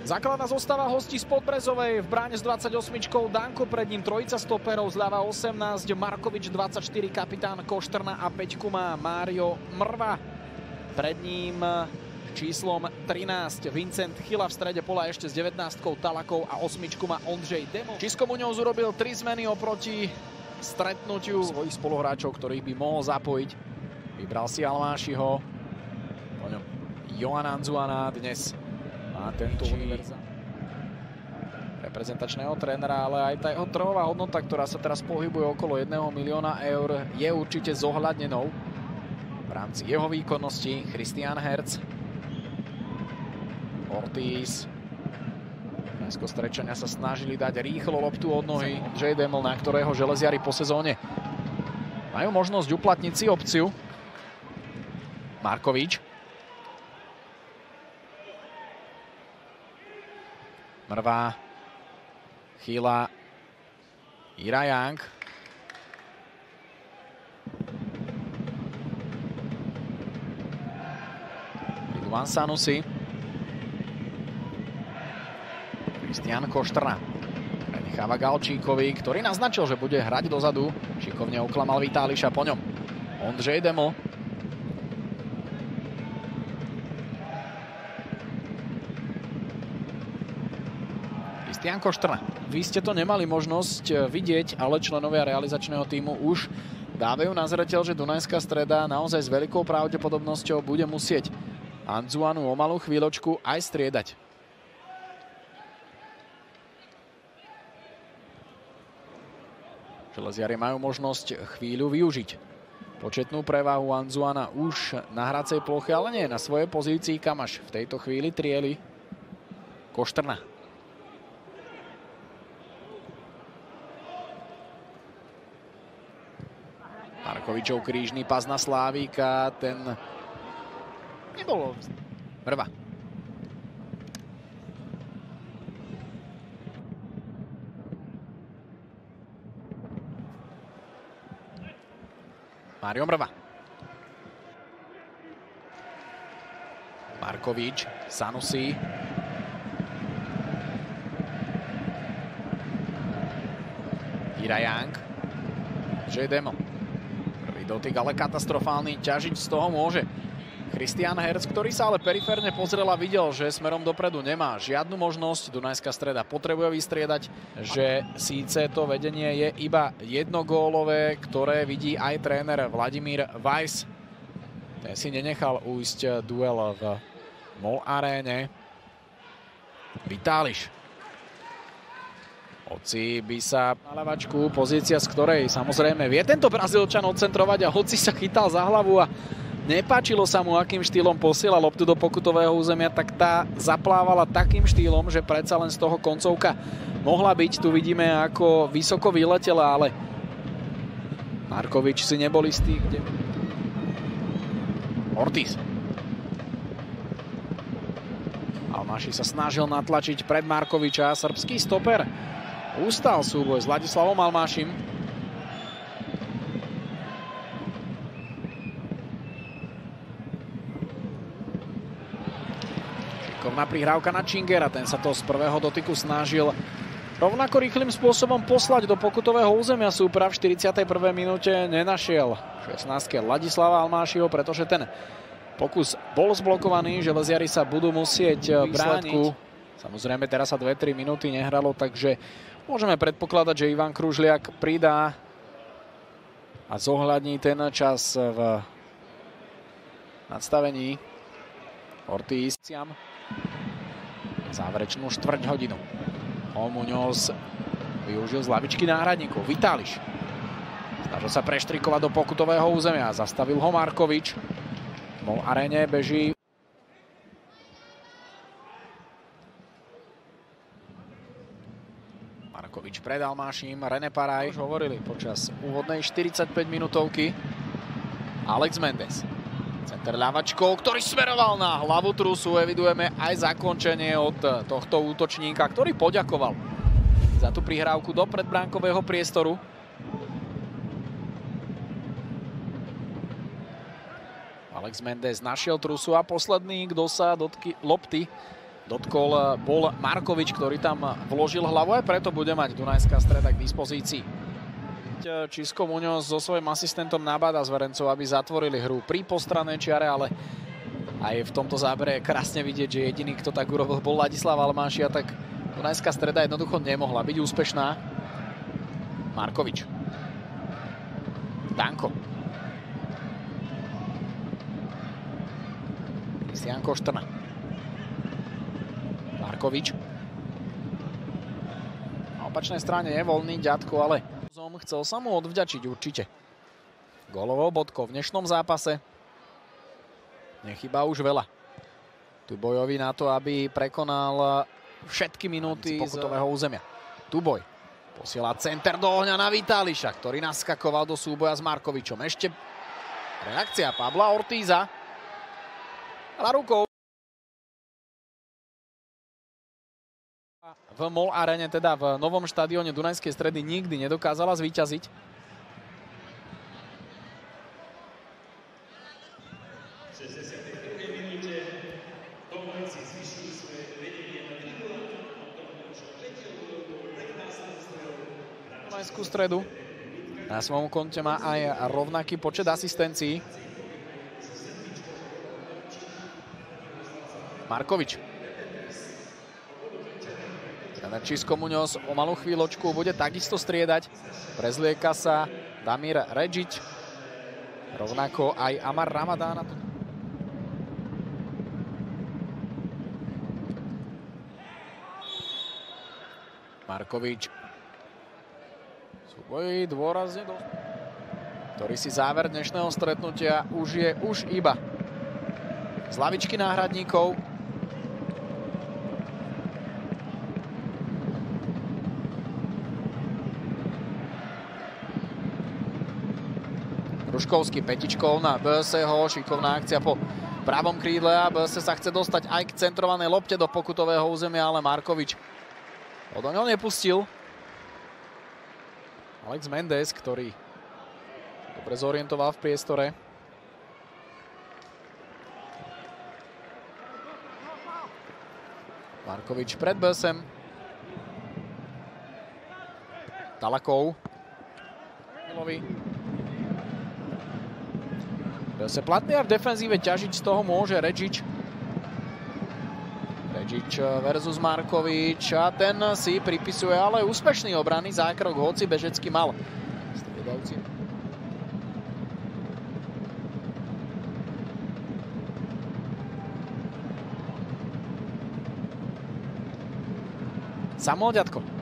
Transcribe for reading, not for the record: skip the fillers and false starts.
Základná zostava hostí z Podbrezovej, v bráne s 28-čkou Danko, pred ním trojica stoperov, zľava 18, Markovič 24, kapitán Koštrna a 5 má Mário Mrva. Pred ním číslom 13 Vincent Chyla, v strede pola ešte s 19-kou Talakou a 8 má Ondřej Demo. Čisko Muňoz urobil 3 zmeny oproti stretnutiu svojich spoluhráčov, ktorých by mohol zapojiť. Vybral si Almášiho, po ňom Johan Anzuana, dnes má tento reprezentačného trénera, ale aj tá jeho trhová hodnota, ktorá sa teraz pohybuje okolo 1 milióna eur, je určite zohľadnenou v rámci jeho výkonnosti. Christian Herz, Ortiz, Mesko Strečania sa snažili dať rýchlo loptu od nohy. J. Deml, na ktorého železiari po sezóne majú možnosť uplatniť si opciu. Markovič, Mrva, Chyla, Irajang. Ridvan Sanusi. Kristián Koštrna. Prenecháva Galčíkovi, ktorý naznačil, že bude hrať dozadu. Šikovne oklamal Vitáliša, po ňom Ondřej Deml. Kristián Koštrna. Vy ste to nemali možnosť vidieť, ale členovia realizačného tímu už dávajú na zreteľ, že Dunajská Streda naozaj s veľkou pravdepodobnosťou bude musieť Anzuanu o malú chvíľočku aj striedať. Železiari majú možnosť chvíľu využiť početnú prevahu Anzuana už na hracej ploche, ale nie na svojej pozícii, kam až v tejto chvíli trieli Koštrna. Markovičov krížny pas na Slávíka, ten nebol. Mrva. Mário Mrva. Markovič, Sanusi. Irajang. J. Deml. Dotyk, ale katastrofálny, ťažiť z toho môže Christian Herz, ktorý sa ale periférne pozrel a videl, že smerom dopredu nemá žiadnu možnosť. Dunajská Streda potrebuje vystriedať, že síce to vedenie je iba jednogólové, ktoré vidí aj tréner Vladimír Weiss. Ten si nenechal ujsť duel v MOL aréne. Vitáliš. Hoci by sa na ľavačku, pozícia, z ktorej samozrejme vie tento Brazílčan odcentrovať, a hoci sa chytal za hlavu a nepáčilo sa mu, akým štýlom posiela loptu do pokutového územia, tak tá zaplávala takým štýlom, že predsa len z toho koncovka mohla byť. Tu vidíme, ako vysoko vyletela, ale Markovič si nebol istý, kde... Ortiz. Almáši sa snažil natlačiť pred Markoviča, srbský stoper ustal súboj s Ladislavom Almášim. Šikovná prihrávka na Čingera, ten sa to z prvého dotyku snažil rovnako rýchlym spôsobom poslať do pokutového územia súpera. V 41. minúte nenašiel 16. Ladislava Almášiho, pretože ten pokus bol zblokovaný. Železiari sa budú musieť brániť. Samozrejme, teraz sa 2-3 minúty nehralo, takže môžeme predpokladať, že Ivan Kružliak pridá a zohľadní ten čas v nadstavení. Ortiz. Záverečnú štvrť hodinu. Muňoz využil z lavičky náhradníkov. Vitáliš. Snažil sa preštrikovať do pokutového územia. Zastavil ho Markovič. V MOL aréne beží Markovič pred Almášim, René Paraj. Už hovorili počas úvodnej 45 minútovky. Alex Mendes. Center ľavačkou, ktorý smeroval na hlavu trusu. Evidujeme aj zakončenie od tohto útočníka, ktorý poďakoval za tú prihrávku do predbránkového priestoru. Alex Mendes našiel trusu a posledný, kto sa dotký lopty dotkol, bol Markovič, ktorý tam vložil hlavu, aj preto bude mať Dunajská Streda k dispozícii. Čisko Muňoz so svojím asistentom nabáda zverencov, aby zatvorili hru pri postranej čiare, ale aj v tomto zábere je krásne vidieť, že jediný, kto tak urobil, bol Ladislav Almáši, a tak Dunajská Streda jednoducho nemohla byť úspešná. Markovič. Danko. Kristián Koštrna. Markovič. Na opačnej strane je voľný Ďatko, ale chcel sa mu odvďačiť určite. Gólovou bodkou v dnešnom zápase. Nechýba už veľa. Tubojovi na to, aby prekonal všetky minúty z pokutového územia. Tuboj posiela center do ohňa na Vitáliša, ktorý naskakoval do súboja s Markovičom. Ešte reakcia Pabla Ortíza. Ale rukou. V MOL Arene, teda v novom štadióne Dunajskej Stredy, nikdy nedokázala zvíťaziť. Dunajskú Stredu na svojom konte má aj rovnaký počet asistencií. Markovič. Čisko Muňoz o malú chvíľočku bude takisto striedať. Prezlieka sa Damir Redžič. Rovnako aj Amar Ramadána. Markovič. Súboj dôrazne ktorý si záver dnešného stretnutia už iba z lavičky náhradníkov. Ruškovský petičkou na Böseho, šikovná akcia po pravom krídle a Böse sa chce dostať aj k centrovanej lopte do pokutového územia, ale Markovič ho do ňoho nepustil. Alex Mendes, ktorý dobre zorientoval v priestore. Markovič pred Bösem. Talakov. Milovi. Böse platný a v defenzíve ťažiť z toho môže Redžič. Redžič versus Markovič a ten si pripisuje ale úspešný obranný zákrok, hoci Bežecký mal. Striedavci. Samuel Ďatko.